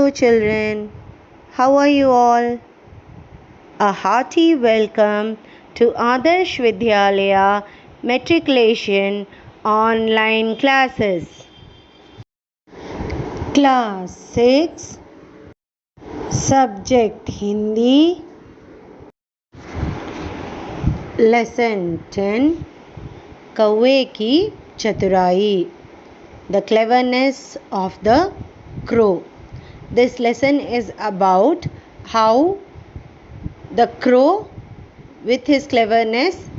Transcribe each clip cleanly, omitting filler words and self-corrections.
Hello children, how are you all? A hearty welcome to Adarsh Vidyalaya Matriculation Online Classes. Class 6 Subject Hindi Lesson 10 Kauve ki Chaturai, the cleverness of the crow. This lesson is about how the crow, with his cleverness,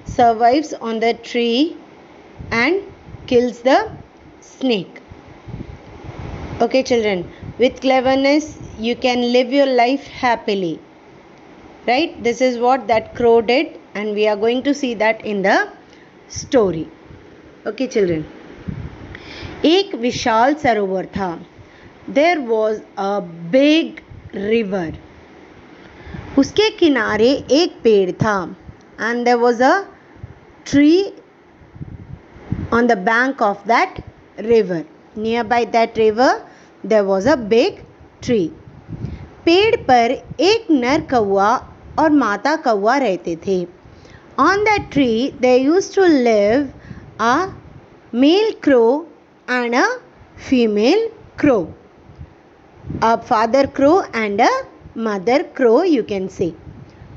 survives on the tree and kills the snake. Okay, children, with cleverness, you can live your life happily. Right? This is what that crow did, and we are going to see that in the story. Okay, children. एक विशाल सरोवर था. There was a big river. उसके किनारे एक पेड़ था. And there was a tree on the bank of that river. Nearby that river, there was a big tree. पेड़ पर एक नर कौवा और माता कौवा रहते थे. On that tree, there used to live a male crow and a female crow. A father crow and a mother crow, you can say.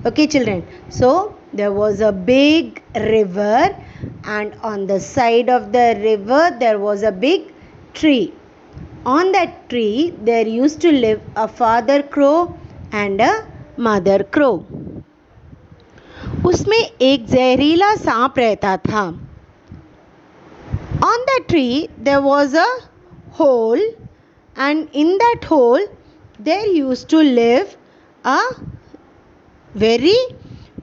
Okay, children. So there was a big river, and on the side of the river there was a big tree. On that tree there used to live a father crow and a mother crow. उसमें एक जहरीला सांप रहता था. On that tree there was a hole, and in that hole there used to live a very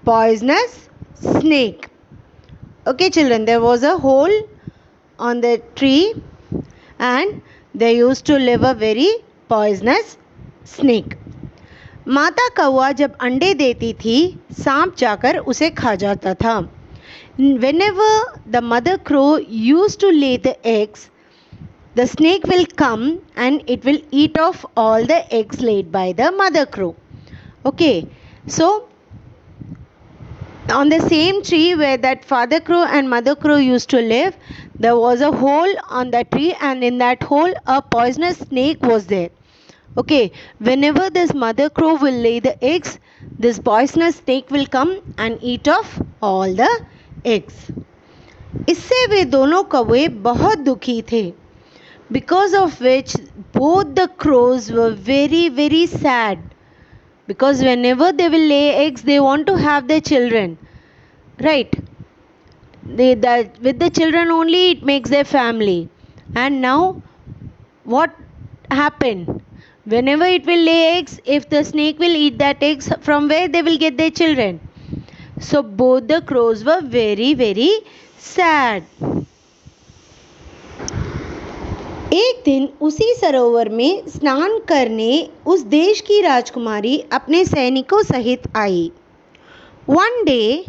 poisonous snake. Okay, children, there was a hole on the tree and there used to live a very poisonous snake. माता कौवा जब अंडे देती थी, सांप जाकर उसे खा जाता था. Whenever the mother crow used to lay the eggs, the snake will come and it will eat off all the eggs laid by the mother crow. Okay, so on the same tree where that father crow and mother crow used to live, there was a hole on that tree, and in that hole a poisonous snake was there. Okay, whenever this mother crow will lay the eggs, this poisonous snake will come and eat off all the eggs. इससे वे दोनों कौवे बहुत दुखी थे. Because of which both the crows were very, very sad. Because whenever they will lay eggs, they want to have their children. Right? With the children only it makes their family. And now what happened? Whenever it will lay eggs, if the snake will eat that eggs, from where they will get their children? So both the crows were very, very sad. एक दिन उसी सरोवर में स्नान करने उस देश की राजकुमारी अपने सैनिकों सहित आई. One day,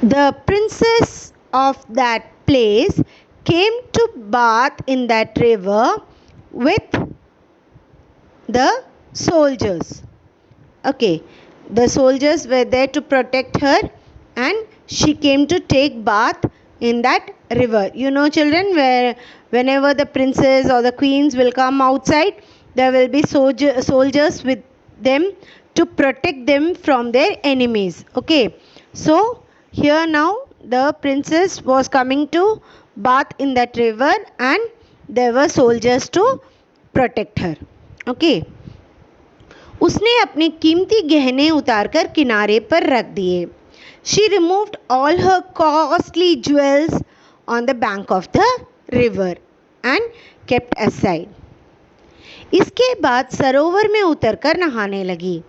the princess of that place came to bath in that river with the soldiers. Okay, the soldiers were there to protect her, and she came to take bath in that river. You know, children, whenever the princes or the queens will come outside, there will be soldiers with them to protect them from their enemies. Okay, so here now the princess was coming to bath in that river, and there were soldiers to protect her. Okay, उसने अपने कीमती गहने उतारकर किनारे पर रख दिए. She removed all her costly jewels on the bank of the river and kept aside. इसके बाद सरोवर में उतरकर नहाने लगी.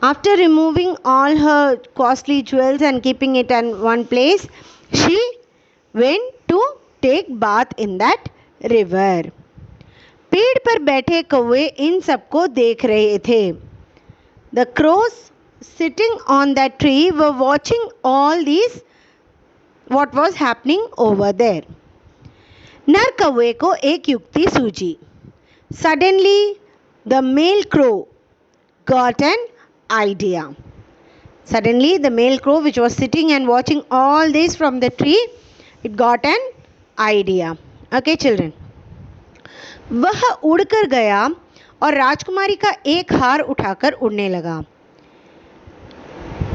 After removing all her costly jewels and keeping it in one place, she went to take bath in that river. पेड़ पर बैठे कौवे इन सबको देख रहे थे. The crows sitting on that tree were watching all these, what was happening over there. नर कौवे को एक युक्ति सूझी. Suddenly, the male crow got an idea. Suddenly, the male crow, which was sitting and watching all this from the tree, it got an idea. Okay, children. वह उड़कर गया और राजकुमारी का एक हार उठाकर उड़ने लगा.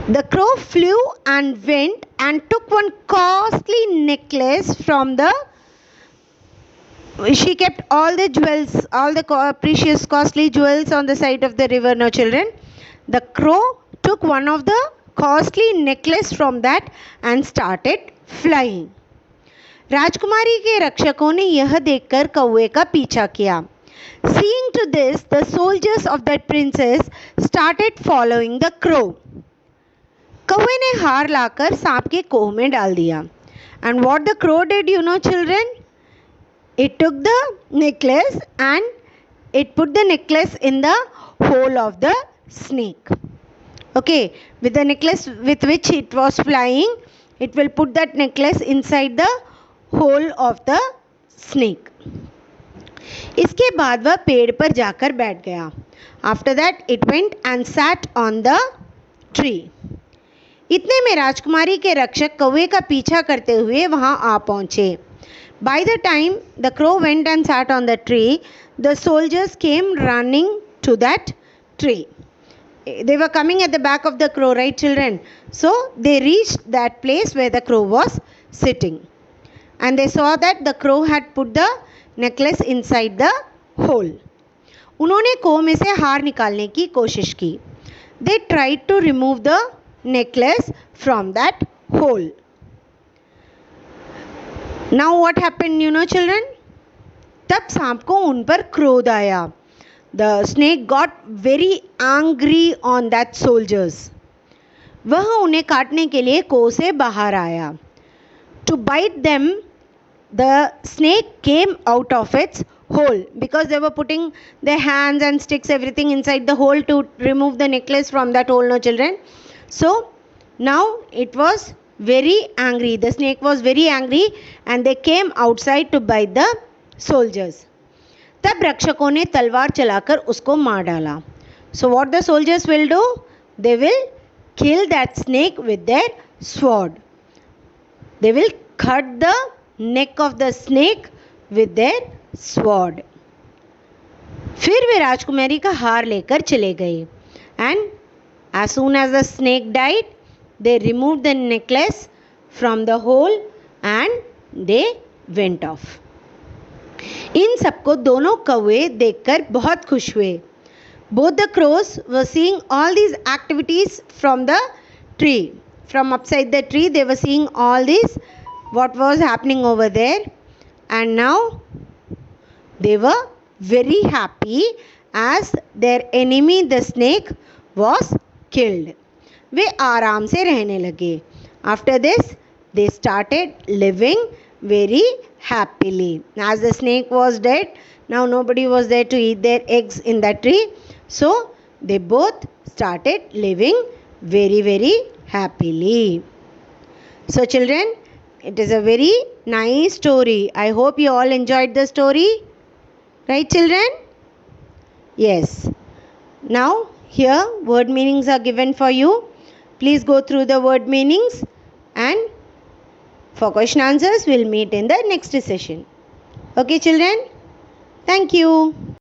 The crow flew and went and took one costly necklace from the. She kept all the jewels, all the precious, costly jewels on the side of the river. No, children. The crow took one of the costly necklace from that and started flying. राजकुमारी के रक्षकों ने यह देखकर कौवे का पीछा किया. Seeing to this, the soldiers of that princess started following the crow. कौवे ने हार लाकर सांप के कोह में डाल दिया. And what the crow did, you know, children? It took the necklace and it put the necklace in the hole of the snake. Okay, with the necklace with which it was flying, it will put that necklace inside the hole of the snake. इसके बाद वह पेड़ पर जाकर बैठ गया. After that, it went and sat on the tree. इतने में राजकुमारी के रक्षक कौवे का पीछा करते हुए वहां आ पहुंचे. By the time the crow went and sat on the tree, the soldiers came running to that tree. They were coming at the back of the crow, right, children? So they reached that place where the crow was sitting. And they saw that the crow had put the necklace inside the hole. उन्होंने कोह में से हार निकालने की कोशिश की. They tried to remove the necklace from that hole. Now what happened, you know, children? तब सांप को उन पर क्रोध आया. The snake got very angry on that soldiers. वह उन्हें काटने के लिए कोह से बाहर आया. To bite them, the snake came out of its hole because they were putting their hands and sticks, everything inside the hole to remove the necklace from that hole, no, children. So now it was very angry. The snake was very angry and they came outside to bite the soldiers. तब रक्षकों ने तलवार चलाकर उसको मार डाला. So what the soldiers will do? They will kill that snake with their sword. They will cut the neck of the snake with their sword. फिर वे राजकुमारी का हार लेकर चले गए. And as soon as the snake died, they removed the necklace from the hole and they went off. इन सबको दोनों कौवे देखकर बहुत खुश हुए. Both the crows were seeing all these activities from the tree. From upside the tree, they were seeing all this, what was happening over there. And now they were very happy as their enemy, the snake, was killed. वे आराम से रहने लगे. After this, they started living very happily. As the snake was dead, now nobody was there to eat their eggs in that tree. So they both started living very, very happily. So children, it is a very nice story. I hope you all enjoyed the story. Right, children? Yes. Now here word meanings are given for you. Please go through the word meanings, and for question answers we'll meet in the next session. Okay, children? Thank you.